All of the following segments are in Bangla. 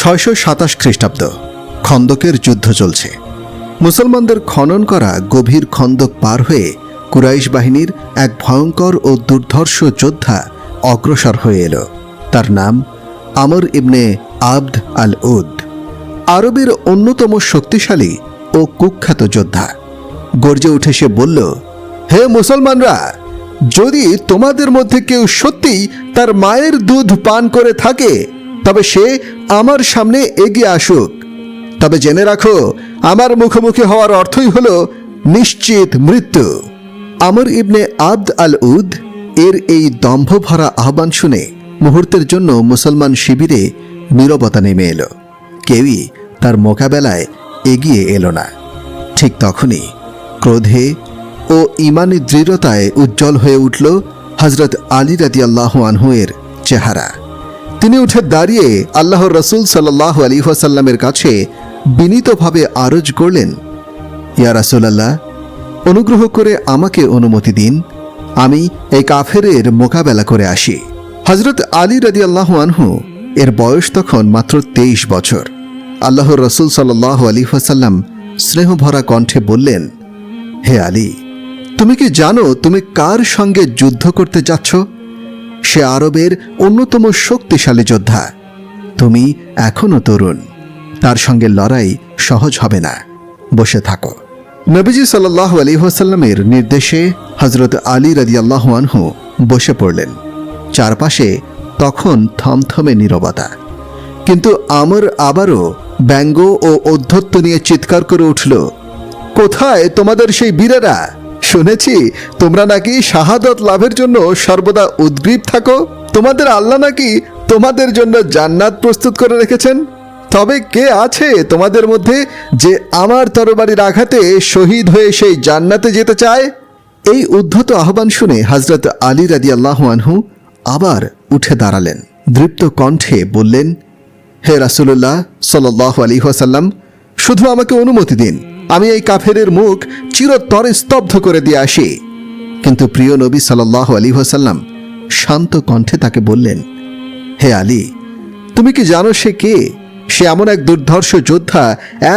627 খ্রিস্টাব্দ। খন্দকের যুদ্ধ চলছে। মুসলমানদের খনন করা গভীর খন্দক পার হয়ে কুরাইশ বাহিনীর এক ভয়ঙ্কর ও দুর্ধর্ষ যোদ্ধা অগ্রসর হয়ে এলো। তার নাম আমর ইবনে আবদ আল উদ। আরবের অন্যতম শক্তিশালী ও কুখ্যাত যোদ্ধা। গর্জে উঠে সে বলল, হে মুসলমানরা, যদি তোমাদের মধ্যে কেউ সত্যিই তার মায়ের দুধ পান করে থাকে তবে সে আমার সামনে এগিয়ে আসুক। তবে জেনে রাখো, আমার মুখোমুখি হওয়ার অর্থই হল নিশ্চিত মৃত্যু। আমর ইবনে আবদ আল উদ এর এই দম্ভ ভরা আহ্বান শুনে মুহূর্তের জন্য মুসলমান শিবিরে নীরবতা নেমে এলো। কেউই তার মোকাবেলায় এগিয়ে এলো না। ঠিক তখনই ক্রোধে ও ইমানি দৃঢ়তায় উজ্জ্বল হয়ে উঠল হযরত আলী রাদিয়াল্লাহু আনহু এর চেহারা। তিনি উঠে দাঁড়িয়ে আল্লাহর রাসূল সাল্লাল্লাহু আলাইহি ওয়াসাল্লামের কাছে বিনীতভাবে আরজ করলেন, ইয়া রাসূলুল্লাহ, অনুগ্রহ করে আমাকে অনুমতি দিন, আমি এই কাফেরের মোকাবেলা করে আসি। হযরত আলী রাদিয়াল্লাহু আনহু এর বয়স তখন মাত্র 23 বছর। আল্লাহর রাসূল সাল্লাল্লাহু আলাইহি ওয়াসাল্লাম স্নেহভরা কণ্ঠে বললেন, হে আলী, তুমি কি জানো তুমি কার সঙ্গে যুদ্ধ করতে যাচ্ছ? সে আরবের অন্যতম শক্তিশালী যোদ্ধা। তুমি এখনো তরুণ, তার সঙ্গে লড়াই সহজ হবে না, বসে থাকো। নবীজি সাল্লাল্লাহু আলাইহি ওয়াসাল্লামের নির্দেশে হযরত আলী রাদিয়াল্লাহু আনহু বসে পড়লেন। চারপাশে তখন থমথমে নীরবতা। কিন্তু আমর আবারও ব্যঙ্গ ও ঔদ্ধত্য নিয়ে চিৎকার করে উঠল, কোথায় তোমাদের সেই বীরেরা? শুনেছি তোমরা নাকি শাহাদত লাভের জন্য সর্বদা উদ্গ্রীব থাকো। তোমাদের আল্লাহ নাকি তোমাদের জন্য জান্নাত প্রস্তুত করে রেখেছেন। তবে কে আছে তোমাদের মধ্যে যে আমার তরবারির আঘাতে শহীদ হয়ে সেই জান্নাতে যেতে চায়? এই উদ্ধত আহ্বান শুনে হযরত আলী রাদিয়াল্লাহু আনহু আবার উঠে দাঁড়ালেন। দৃপ্ত কণ্ঠে বললেন, হে রাসূলুল্লাহ সাল্লাল্লাহু আলাইহি ওয়াসাল্লাম, শুধু আমাকে অনুমতি দিন, আমি এই কাফেরের মুখ চিরতরে স্তব্ধ করে দিয়ে আসি। কিন্তু প্রিয় নবী সাল্লাল্লাহু আলাইহি ওয়াসাল্লাম শান্ত কণ্ঠে তাকে বললেন, হে আলী, তুমি কি জানো সে কে? সে এমন এক দুর্ধর্ষ যোদ্ধা,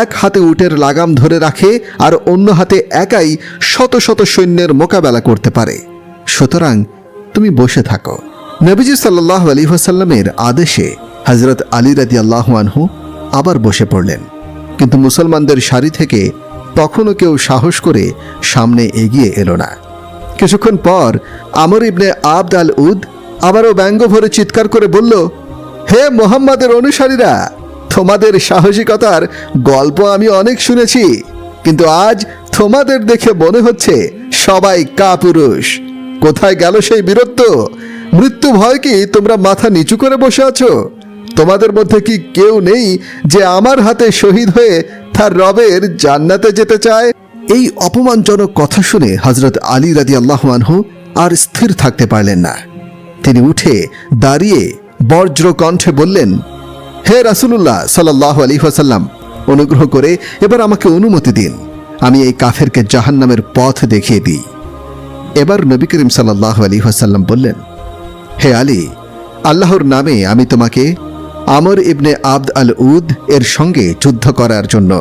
এক হাতে উটের লাগাম ধরে রাখে আর অন্য হাতে একাই শত শত সৈন্যের মোকাবেলা করতে পারে। সুতরাং তুমি বসে থাকো। নবীজি সাল্লাল্লাহু আলাইহি ওয়াসাল্লামের আদেশে হযরত আলী রাদিয়াল্লাহু আনহু আবার বসে পড়লেন। কিন্তু মুসলমানদের সারি থেকে তখনও কেউ সাহস করে সামনে এগিয়ে এলো না। কিছুক্ষণ পর আমর ইবনে আবদ আল উদ আবারও ব্যঙ্গ ভরে চিৎকার করে বলল, হে মুহাম্মাদের অনুসারীরা, তোমাদের সাহসিকতার গল্প আমি অনেক শুনেছি, কিন্তু আজ তোমাদের দেখে মনে হচ্ছে সবাই কাপুরুষ। কোথায় গেল সেই বীরত্ব? মৃত্যু ভয় কি তোমরা মাথা নিচু করে বসে আছো? তোমাদের মধ্যে কি কেউ নেই যে আমার হাতে শহীদ হয়ে তার রবের জান্নাতে যেতে চায়? এই অপমানজনক কথা শুনে হযরত আলী রাদিয়াল্লাহু আনহু আর স্থির থাকতে পারলেন না। তিনি উঠে দাঁড়িয়ে বজ্র কণ্ঠে বললেন, হে রাসূলুল্লাহ সাল্লাল্লাহু আলাইহি ওয়াসাল্লাম, অনুগ্রহ করে এবার আমাকে অনুমতি দিন, আমি এই কাফেরকে জাহান্নামের পথ দেখিয়ে দিই। এবার নবী করিম সাল্লাল্লাহু আলাইহি ওয়াসাল্লাম বললেন, হে আলী, আল্লাহর নামে আমি তোমাকে আমর ইবনে আবদ আল উদ এর সঙ্গে যুদ্ধ করার জন্য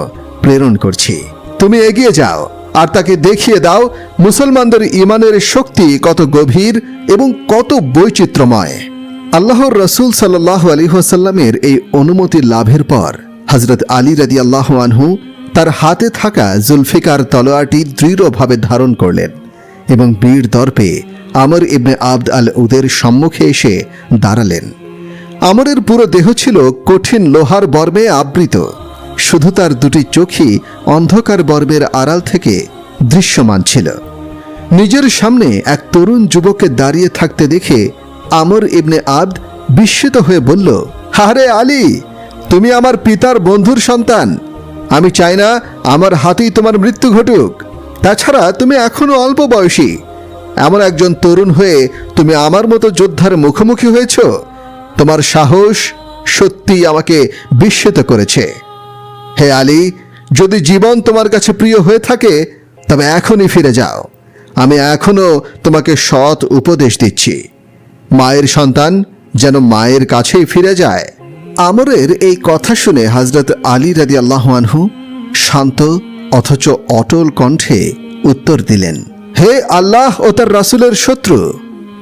প্রেরণ করছি। তুমি এগিয়ে যাও আর তাকে দেখিয়ে দাও মুসলমানদের ঈমানের শক্তি কত গভীর এবং কত বৈচিত্র্যময়। আল্লাহর রাসূল সাল্লাল্লাহু আলাইহি ওয়াসাল্লামের এই অনুমতি লাভের পর হযরত আলী রাদিয়াল্লাহু আনহু তার হাতে থাকা জুলফিকার তলোয়ারটি দৃঢ়ভাবে ধারণ করলেন এবং বীর দর্পে আমর ইবনে আবদ আল উদের সম্মুখে এসে দাঁড়ালেন। আমরের পুরো দেহ ছিল কঠিন লোহার বর্মে আবৃত। শুধু তার দুটি চোখই অন্ধকার বর্মের আড়াল থেকে দৃশ্যমান ছিল। নিজের সামনে এক তরুণ যুবককে দাঁড়িয়ে থাকতে দেখে আমর ইবনে আবদ বিস্মিত হয়ে বলল, আরে আলী, তুমি আমার পিতার বন্ধুর সন্তান। আমি চাই না আমার হাতেই তোমার মৃত্যু ঘটুক। তাছাড়া তুমি এখনো অল্প বয়সী। এমন একজন তরুণ হয়ে তুমি আমার মতো যোদ্ধার মুখোমুখি হয়েছ। তোমার সাহস সত্যি আমাকে বিস্মিত করেছে। হে আলী, যদি জীবন তোমার কাছে প্রিয় হয়ে থাকে তবে এখনই ফিরে যাও। আমি এখনো তোমাকে সৎ উপদেশ দিচ্ছি। মায়ের সন্তান যেন মায়ের কাছেই ফিরে যায়। আমরের এই কথা শুনে হযরত আলী রাদিয়াল্লাহু আনহু শান্ত অথচ অটল কণ্ঠে উত্তর দিলেন, হে আল্লাহ ও তার রাসূলের শত্রু,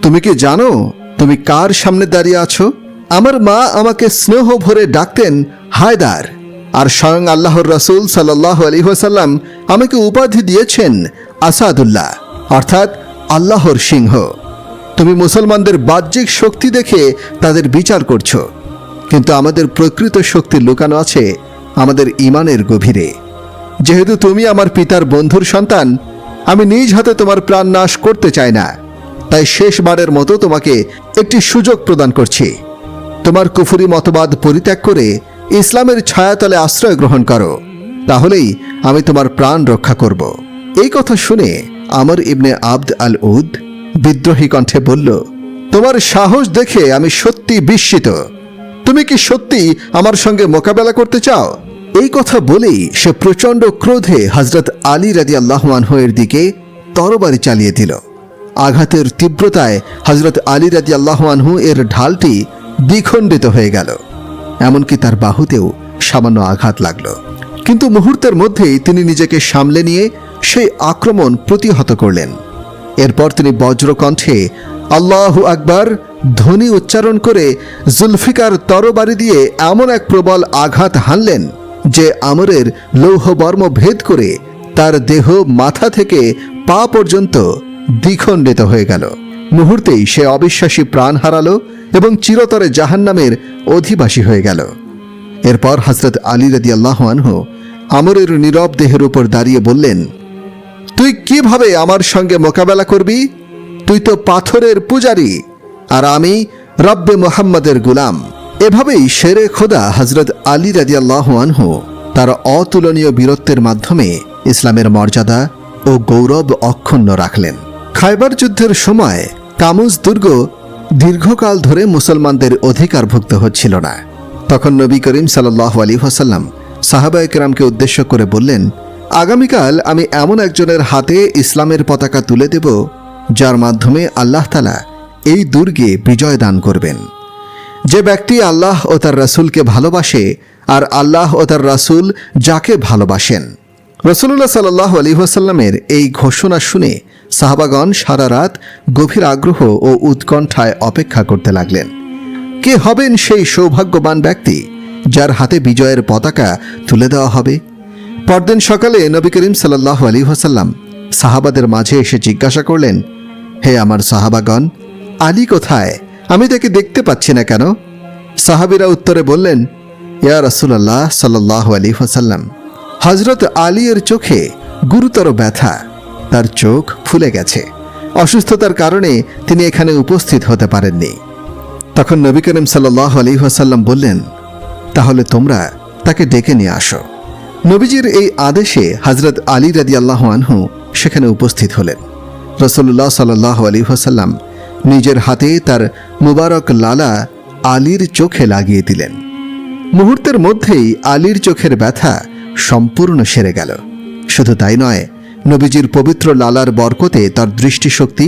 তুমি কি জানো তুমি কার সামনে দাঁড়িয়ে আছো? আমার মা আমাকে স্নেহ ভরে ডাকতেন হায়দার, আর স্বয়ং আল্লাহর রাসূল সাল্লাল্লাহু আলাইহি ওয়াসাল্লাম আমাকে উপাধি দিয়েছেন আসাদুল্লাহ, অর্থাৎ আল্লাহর সিংহ। তুমি মুসলমানদের বাহ্যিক শক্তি দেখে তাদের বিচার করছো, কিন্তু আমাদের প্রকৃত শক্তি লুকানো আছে আমাদের ঈমানের গভীরে। যেহেতু তুমি আমার পিতার বন্ধুর সন্তান, আমি নিজ হাতে তোমার প্রাণ নাশ করতে চাই না, তাই শেষবারের মতো তোমাকে একটি সুযোগ প্রদান করছি। তোমার কুফরি মতবাদ পরিত্যাগ করে ইসলামের ছায়াতলে আশ্রয় গ্রহণ করো, তাহলেই আমি তোমার প্রাণ রক্ষা করব। এই কথা শুনে আমর ইবনে আবদ আল উদ বিদ্রোহী কণ্ঠে বলল, তোমার সাহস দেখে আমি সত্যি বিস্মিত। তুমি কি সত্যি আমার সঙ্গে মোকাবেলা করতে চাও? এই কথা বলেই সে প্রচণ্ড ক্রোধে হযরত আলী রাদিয়াল্লাহু আনহু এর দিকে তরবারি চালিয়ে দিল। আঘাতের তীব্রতায় হযরত আলী রাদিয়াল্লাহু আনহু এর ঢালটি দ্বিখণ্ডিত হয়ে গেল, এমনকি তার বাহুতেও সামান্য আঘাত লাগল। কিন্তু মুহূর্তের মধ্যেই তিনি নিজেকে সামলে নিয়ে সেই আক্রমণ প্রতিহত করলেন। এরপর তিনি বজ্রকণ্ঠে আল্লাহু আকবার ধ্বনি উচ্চারণ করে জুলফিকার তরবারি দিয়ে এমন এক প্রবল আঘাত হানলেন যে আমরের লৌহবর্ম ভেদ করে তার দেহ মাথা থেকে পা পর্যন্ত দ্বিখণ্ডিত হয়ে গেল। মুহূর্তেই সে অবিশ্বাসী প্রাণ হারালো এবং চিরতরে জাহান্নামের অধিবাসী হয়ে গেল। এরপর হযরত আলী রাদিয়াল্লাহু আনহু আমরের নীরব দেহের উপর দাঁড়িয়ে বললেন, তুই কিভাবে আমার সঙ্গে মোকাবেলা করবি? তুই তো পাথরের পূজারী, আর আমি রব্বে মুহাম্মাদের গোলাম। এভাবেই শেরে খোদা হযরত আলী রাদিয়াল্লাহু আনহু তার অতুলনীয় বীরত্বের মাধ্যমে ইসলামের মর্যাদা ও গৌরব অক্ষুণ্ণ রাখলেন। খায়বার যুদ্ধের সময় কামুজ দুর্গ দীর্ঘকাল ধরে মুসলমানদের অধিকারভুক্ত হচ্ছিল না। তখন নবী করিম সাল্লাল্লাহু আলাইহি ওয়াসাল্লাম সাহাবায়ে কেরামকে উদ্দেশ্য করে বললেন, আগামীকাল আমি এমন একজনের হাতে ইসলামের পতাকা তুলে দেব যার মাধ্যমে আল্লাহ তাআলা এই দুর্গে বিজয় দান করবেন। যে ব্যক্তি আল্লাহ ও তার রাসূলকে ভালোবাসে আর আল্লাহ ও তার রাসূল যাকে ভালোবাসেন। রাসূলুল্লাহ সাল্লাল্লাহু আলাইহি ওয়াসাল্লামের এই ঘোষণা শুনে সাহাবাগণ সারা রাত গভীর আগ্রহ ও উৎকণ্ঠায় অপেক্ষা করতে লাগলেন। কে হবেন সেই সৌভাগ্যবান ব্যক্তি যার হাতে বিজয়ের পতাকা তুলে দেওয়া হবে? পরদিন সকালে নবী করিম সাল্লাল্লাহু আলাইহি ওয়াসাল্লাম সাহাবাদের মাঝে এসে জিজ্ঞাসা করলেন, হে আমার সাহাবাগণ, আলী কোথায়? আমি তাকে দেখতে পাচ্ছি না কেন? সাহাবীরা উত্তরে বললেন, ইয়া রাসূলুল্লাহ সাল্লাল্লাহু আলাইহি ওয়াসাল্লাম, হযরত আলী এর চোখে গুরুতর ব্যথা, তার চোখ ফুলে গেছে। অসুস্থতার কারণে তিনি এখানে উপস্থিত হতে পারেননি। তখন নবী করিম সাল্লাল্লাহু আলাইহি ওয়াসাল্লাম বললেন, তাহলে তোমরা তাকে ডেকে নিয়ে আসো। নবীজির এই আদেশে হযরত আলী রাদিয়াল্লাহু আনহু সেখানে উপস্থিত হলেন। রাসূলুল্লাহ সাল্লাল্লাহু আলাইহি ওয়াসাল্লাম নিজের হাতে তার মুবারক লালা আলীর চোখে লাগিয়ে দিলেন। মুহূর্তের মধ্যেই আলীর চোখের ব্যথা সম্পূর্ণ সেরে গেল। শুধু তাই নয়, নবীজির পবিত্র লালার বরকতে তার দৃষ্টিশক্তি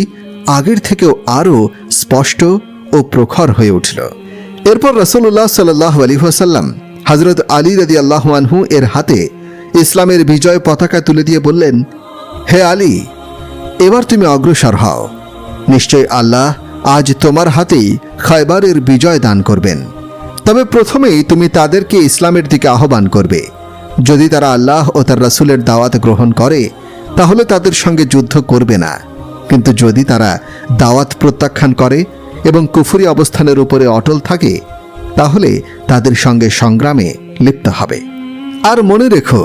আগের থেকেও আরও স্পষ্ট ও প্রখর হয়ে উঠল। এরপর রাসূলুল্লাহ সাল্লাল্লাহু আলাইহি ওয়াসাল্লাম হযরত আলী রাদিয়াল্লাহু আনহু এর হাতে ইসলামের বিজয় পতাকা তুলে দিয়ে বললেন, হে আলী, এবার তুমি অগ্রসর হও। নিশ্চয় আল্লাহ আজ তোমার হাতেই খায়বারের বিজয় দান করবেন। তবে প্রথমেই তুমি তাদেরকে ইসলামের দিকে আহ্বান করবে। যদি তারা আল্লাহ ও তার রাসূলের দাওয়াত গ্রহণ করে তাহলে তাদের সঙ্গে যুদ্ধ করবে না, কিন্তু যদি তারা দাওয়াত প্রত্যাখ্যান করে এবং কুফরি অবস্থানের উপরে অটল থাকে তাহলে তাদের সঙ্গে সংগ্রামে লিপ্ত হবে। আর মনে রেখো,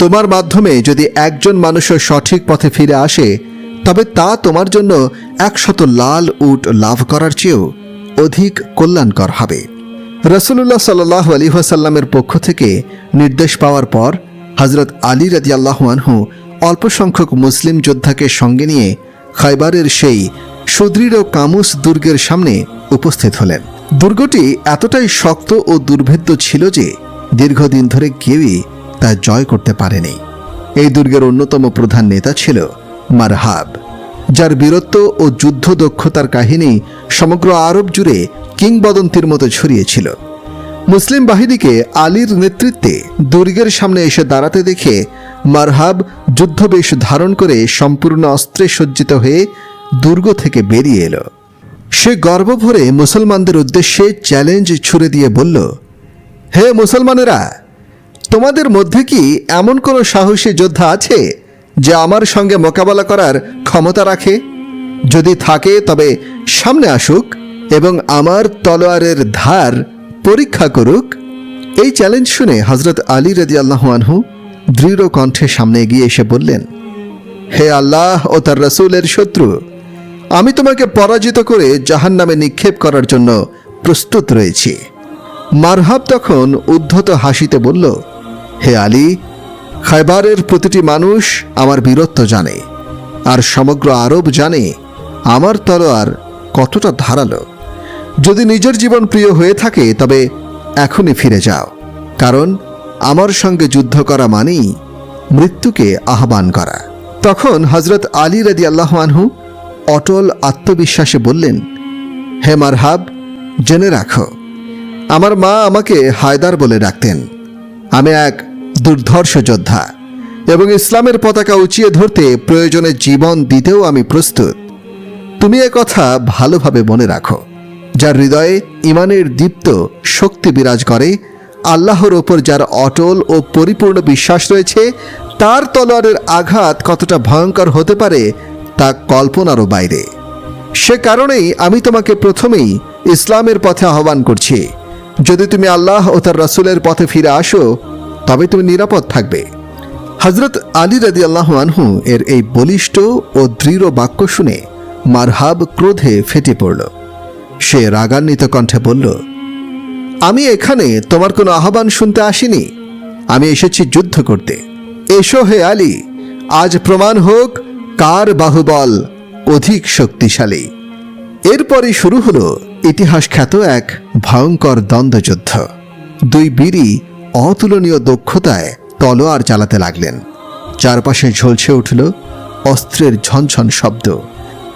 তোমার মাধ্যমে যদি একজন মানুষের সঠিক পথে ফিরে আসে তবে তা তোমার জন্য 100 লাল উট লাভ করার চেয়েও অধিক কল্যাণকর হবে। রাসূলুল্লাহ সাল্লাল্লাহু আলাইহি ওয়াসাল্লামের পক্ষ থেকে নির্দেশ পাওয়ার পর হযরত আলী রাদিয়াল্লাহু আনহু অল্প সংখ্যক মুসলিম যোদ্ধাকে সঙ্গে নিয়ে খায়বারের সেই সুদৃঢ় কামুস দুর্গের সামনে উপস্থিত হলেন। দুর্গটি এতটাই শক্ত ও দুর্ভেদ্য ছিল যে দীর্ঘদিন ধরে কেউই তা জয় করতে পারেনি। এই দুর্গের অন্যতম প্রধান নেতা ছিল মারহাব, যার বীরত্ব ও যুদ্ধ দক্ষতার কাহিনী সমগ্র আরব জুড়ে কিংবদন্তির মতো ছড়িয়েছিল। মুসলিম বাহিনীকে আলীর নেতৃত্বে দুর্গের সামনে এসে দাঁড়াতে দেখে মারহাব যুদ্ধবেশ ধারণ করে সম্পূর্ণ অস্ত্রে সজ্জিত হয়ে দুর্গ থেকে বেরিয়ে এলো। সে গর্ব ভরে মুসলমানদের উদ্দেশ্যে চ্যালেঞ্জ ছুড়ে দিয়ে বলল, হে মুসলমানেরা, তোমাদের মধ্যে কি এমন কোনো সাহসী যোদ্ধা আছে যে আমার সঙ্গে মোকাবেলা করার ক্ষমতা রাখে? যদি থাকে তবে সামনে আসুক এবং আমার তলোয়ারের ধার পরীক্ষা করুক। এই চ্যালেঞ্জ শুনে হযরত আলী রাদিয়াল্লাহু আনহু দৃঢ় কণ্ঠে সামনে এগিয়ে এসে বললেন, হে আল্লাহ ও তার রাসূলের শত্রু, আমি তোমাকে পরাজিত করে জাহান্নামে নিক্ষেপ করার জন্য প্রস্তুত রয়েছি। মারহাব তখন উদ্ধত হাসিতে বলল, হে আলী, খায়বারের প্রতিটি মানুষ আমার বীরত্ব জানে, আর সমগ্র আরব জানে আমার তলোয়ার কতটা ধারালো। যদি নিজের জীবন প্রিয় হয়ে থাকে তবে এখনই ফিরে যাও, কারণ আমার সঙ্গে যুদ্ধ করা মানেই মৃত্যুকে আহ্বান করা। তখন হযরত আলী রাদিয়াল্লাহু আনহু অটল আত্মবিশ্বাসে বললেন, হে মারহাব, জেনে রাখো, আমার মা আমাকে হায়দার বলে ডাকতেন। আমি এক দুর্ধর্ষ যোদ্ধা এবং ইসলামের পতাকা উঁচিয়ে ধরতে প্রয়োজনে জীবন দিতেও আমি প্রস্তুত। তুমি এ কথা ভালোভাবে মনে রাখো। যার হৃদয়ে ইমানের দীপ্ত শক্তি বিরাজ করে, আল্লাহর ওপর যার অটল ও পরিপূর্ণ বিশ্বাস রয়েছে, তার তলোয়ারের আঘাত কতটা ভয়ঙ্কর হতে পারে তা কল্পনারও বাইরে। সে কারণেই আমি তোমাকে প্রথমেই ইসলামের পথে আহ্বান করছি। যদি তুমি আল্লাহ ও তার রাসূলের পথে ফিরে আসো তবে তুমি নিরাপদ থাকবে। হযরত আলী রাদিয়াল্লাহু আনহু এর এই বলিষ্ঠ ও দৃঢ় বাক্য শুনে মারহাব ক্রোধে ফেটে পড়ল। সে রাগান্বিত কণ্ঠে বলল, আমি এখানে তোমার কোনো আহ্বান শুনতে আসিনি, আমি এসেছি যুদ্ধ করতে। এসো হে আলী, আজ প্রমাণ হোক কার বাহুবল অধিক শক্তিশালী। এরপরই শুরু হলো ইতিহাস খ্যাত এক ভয়ঙ্কর দ্বন্দ্বযুদ্ধ। দুই বীরই অতুলনীয় দক্ষতায় তলোয়ার চালাতে লাগলেন। চারপাশে ঝলসে উঠল অস্ত্রের ঝনঝন শব্দ।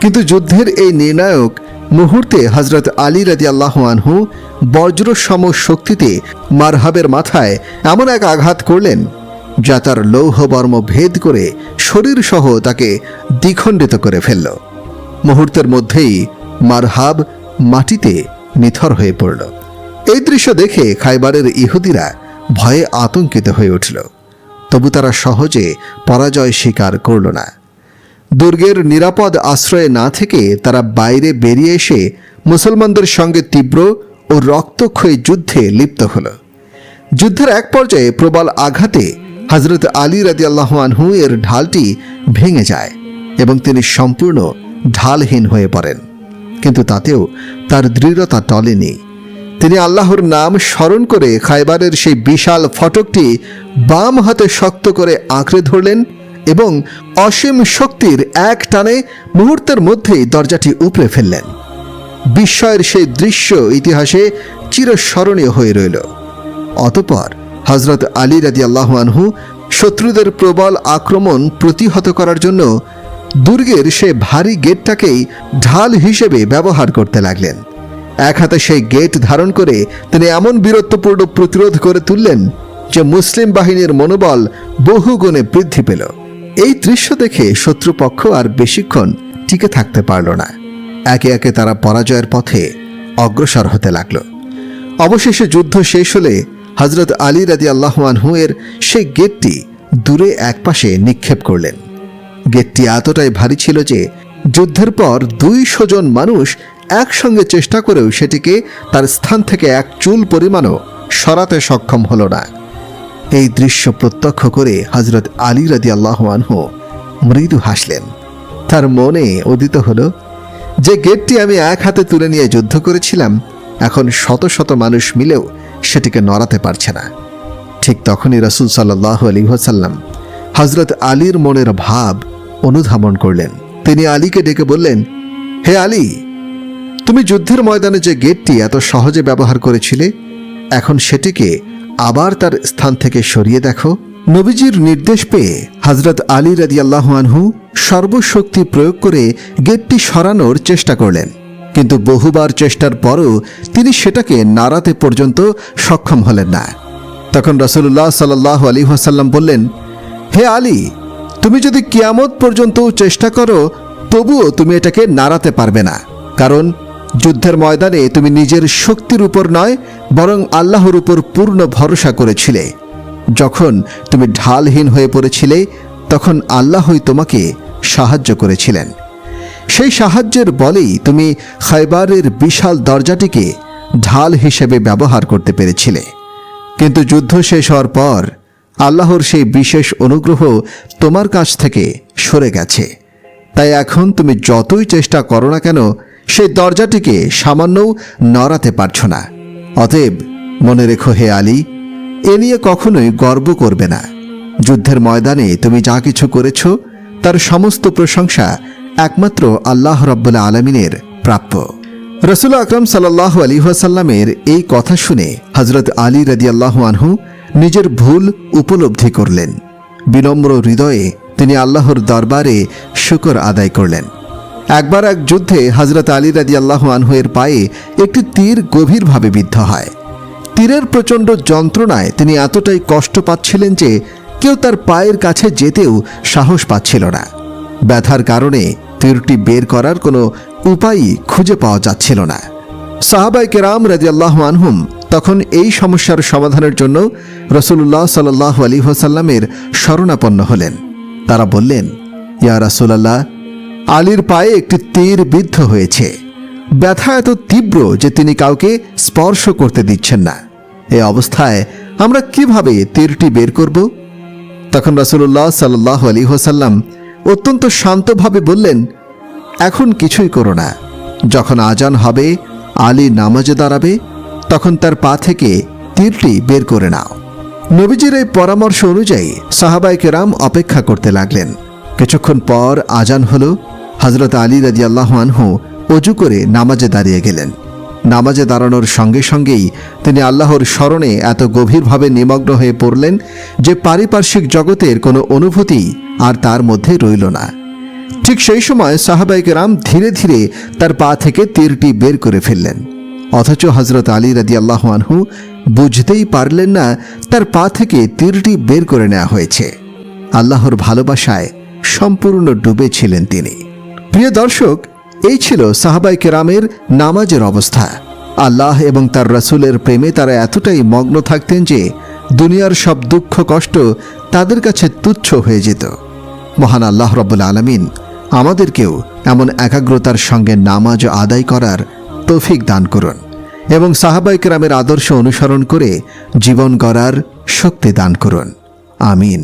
কিন্তু যুদ্ধের এই নির্ণায়ক মুহূর্তে হযরত আলী রাদিয়াল্লাহু আনহু বজ্রসম শক্তিতে মারহাবের মাথায় এমন এক আঘাত করলেন যা তার লৌহবর্ম ভেদ করে শরীরসহ তাকে দ্বিখণ্ডিত করে ফেলল। মুহূর্তের মধ্যেই মারহাব মাটিতে নিথর হয়ে পড়ল। এই দৃশ্য দেখে খায়বারের ইহুদিরা ভয়ে আতঙ্কিত হয়ে উঠল। তবু তারা সহজে পরাজয় স্বীকার করল না। দুর্গের নিরাপদ আশ্রয়ে না থেকে তারা বাইরে বেরিয়ে এসে মুসলমানদের সঙ্গে তীব্র ও রক্তক্ষয়ী যুদ্ধে লিপ্ত হল। যুদ্ধের এক পর্যায়ে প্রবল আঘাতে হযরত আলী রাদিয়াল্লাহু আনহু এর ঢালটি ভেঙে যায় এবং তিনি সম্পূর্ণ ঢালহীন হয়ে পড়েন। কিন্তু তাতেও তার দৃঢ়তা টলেনি। তিনি আল্লাহর নাম স্মরণ করে খায়বারের সেই বিশাল ফটকটি বাম হাতে শক্ত করে আঁকড়ে ধরলেন এবং অসীম শক্তির এক টানে মুহূর্তের মধ্যেই দরজাটি উপড়ে ফেললেন। বিস্ময়ের সেই দৃশ্য ইতিহাসে চিরস্মরণীয় হয়ে রইল। অতঃপর হযরত আলী রাদিয়াল্লাহু আনহু শত্রুদের প্রবল আক্রমণ প্রতিহত করার জন্য দুর্গের সে ভারী গেটটাকেই ঢাল হিসেবে ব্যবহার করতে লাগলেন। এক হাতে সেই গেট ধারণ করে তিনি এমন বীরত্বপূর্ণ প্রতিরোধ করে তুললেন যে মুসলিম বাহিনীর মনোবল বহুগুণে বৃদ্ধি পেল। এই দৃশ্য দেখে শত্রুপক্ষ আর বেশিক্ষণ টিকে থাকতে পারল না। একে একে তারা পরাজয়ের পথে অগ্রসর হতে লাগল। অবশেষে যুদ্ধ শেষ হলে হযরত আলী রাদিয়াল্লাহু আনহু এর সেই গেটটি দূরে একপাশে নিক্ষেপ করলেন। গেটটি এতটাই ভারী ছিল যে যুদ্ধের পর 200 জন মানুষ একসঙ্গে চেষ্টা করেও সেটিকে তার স্থান থেকে এক চুল পরিমাণও সরাতে সক্ষম হল না। এই দৃশ্য প্রত্যক্ষ করে হযরত আলী রাদিয়াল্লাহু আনহু মৃদু হাসলেন। তার মনে উদিত হলো যে গেটটি আমি এক হাতে তুলে নিয়ে যুদ্ধ করেছিলাম, এখন শত শত মানুষ মিলেও সেটিকে নড়াতে পারছে না। ঠিক তখনই রাসূল সাল্লাল্লাহু আলাইহি ওয়াসাল্লাম হযরত আলীর মনের ভাব অনুধাবন করলেন। তিনি আলীকে ডেকে বললেন, হে আলী, তুমি যুদ্ধের ময়দানে যে গেটটি এত সহজে ব্যবহার করেছিলে, এখন সেটিকে আবার তার স্থান থেকে সরিয়ে দেখো। নবীজির নির্দেশ পেয়ে হযরত আলী রাদিয়াল্লাহু আনহু সর্বশক্তি প্রয়োগ করে গেটটি সরানোর চেষ্টা করলেন, কিন্তু বহুবার চেষ্টার পরও তিনি সেটাকে নাড়াতে পর্যন্ত সক্ষম হলেন না। তখন রাসূলুল্লাহ সাল্লাল্লাহু আলাইহি ওয়াসাল্লাম বললেন, হে আলী, তুমি যদি কিয়ামত পর্যন্ত চেষ্টা করো তবুও তুমি এটাকে নাড়াতে পারবে না, কারণ যুদ্ধের ময়দানে তুমি নিজের শক্তির উপর নয় বরং আল্লাহর উপর পূর্ণ ভরসা করেছিলে। যখন তুমি ঢালহীন হয়ে পড়েছিলে তখন আল্লাহই তোমাকে সাহায্য করেছিলেন। সেই সাহায্যের বলেই তুমি খায়বারের বিশাল দরজাটিকে ঢাল হিসেবে ব্যবহার করতে পেরেছিলে। কিন্তু যুদ্ধ শেষ হওয়ার পর আল্লাহর সেই বিশেষ অনুগ্রহ তোমার কাছ থেকে সরে গেছে। তাই এখন তুমি যতই চেষ্টা করো না কেন সেই দরজাটিকে সামান্যও নড়াতে পারছ না। অতএব মনে রেখো হে আলী, এ নিয়ে কখনোই গর্ব করবে না। যুদ্ধের ময়দানে তুমি যা কিছু করেছ তার সমস্ত প্রশংসা একমাত্র আল্লাহ রাব্বুল আলামিনের প্রাপ্য। রাসূল আকরাম সাল্লাল্লাহু আলাইহি ওয়াসাল্লামের এই কথা শুনে হযরত আলী রাদিয়াল্লাহু আনহু নিজের ভুল উপলব্ধি করলেন। বিনম্র হৃদয়ে তিনি আল্লাহর দরবারে শুকর আদায় করলেন। একবার এক যুদ্ধে হযরত আলী রাদিয়াল্লাহু আনহু এর পায়ে একটি তীর গভীরভাবে বিদ্ধ হয়। তীরের প্রচণ্ড যন্ত্রণায় তিনি এতটাই কষ্ট পাচ্ছিলেন যে কেউ তার পায়ের কাছে যেতেও সাহস পাচ্ছিল না। ব্যথার কারণে তীরটি বের করার কোনো উপায়ই খুঁজে পাওয়া যাচ্ছিল না। সাহাবায়ে কেরাম রাদিয়াল্লাহু আনহুম তখন এই সমস্যার সমাধানের জন্য রাসূলুল্লাহ সাল্লাল্লাহু আলাইহি ওয়াসাল্লামের শরণাপন্ন হলেন। তারা বললেন, ইয়া রাসূলুল্লাহ, আলীর পায়ে একটি তীর বিদ্ধ হয়েছে। ব্যথা এত তীব্র যে তিনি কাউকে স্পর্শ করতে দিচ্ছেন না। এই অবস্থায় আমরা কিভাবে তীরটি বের করব? তখন রাসূলুল্লাহ সাল্লাল্লাহু আলাইহি ওয়াসাল্লাম অত্যন্ত শান্তভাবে বললেন, এখন কিছুই করো না। যখন আজান হবে, আলী নামাজে দাঁড়াবে, তখন তার পা থেকে তীরটি বের করে নাও। নবীজির এই পরামর্শ অনুযায়ী সাহাবায়ে কেরাম অপেক্ষা করতে লাগলেন। কিছুক্ষণ পর আজান হলো। হযরত আলী রাদিয়াল্লাহু আনহু ওযু করে নামাজে দাঁড়িয়ে গেলেন। নামাজে দাঁড়ানোর সঙ্গে সঙ্গেই তিনি আল্লাহর স্মরণে এত গভীরভাবে নিমগ্ন হয়ে পড়লেন যে পারিপার্শ্বিক জগতের কোনো অনুভূতি আর তার মধ্যে রইল না। ঠিক সেই সময় সাহাবায়ে কেরাম ধীরে ধীরে তার পা থেকে তীরটি বের করে ফেললেন। অথচ হযরত আলী রাদিয়াল্লাহু আনহু বুঝতেই পারলেন না তার পা থেকে তীরটি বের করে নেওয়া হয়েছে। আল্লাহর ভালোবাসায় সম্পূর্ণ ডুবে ছিলেন তিনি। প্রিয় দর্শক, এই ছিল সাহাবায়ে কেরামের নামাজের অবস্থা। আল্লাহ এবং তার রাসূলের প্রেমে তারা এতটাই মগ্ন থাকতেন যে দুনিয়ার সব দুঃখ কষ্ট তাদের কাছে তুচ্ছ হয়ে যেত। মহান আল্লাহ রাব্বুল আলামিন আমাদেরকেও এমন একাগ্রতার সঙ্গে নামাজ আদায় করার তৌফিক দান করুন এবং সাহাবায়ে কেরামের আদর্শ অনুসরণ করে জীবন গড়ার শক্তি দান করুন। আমিন।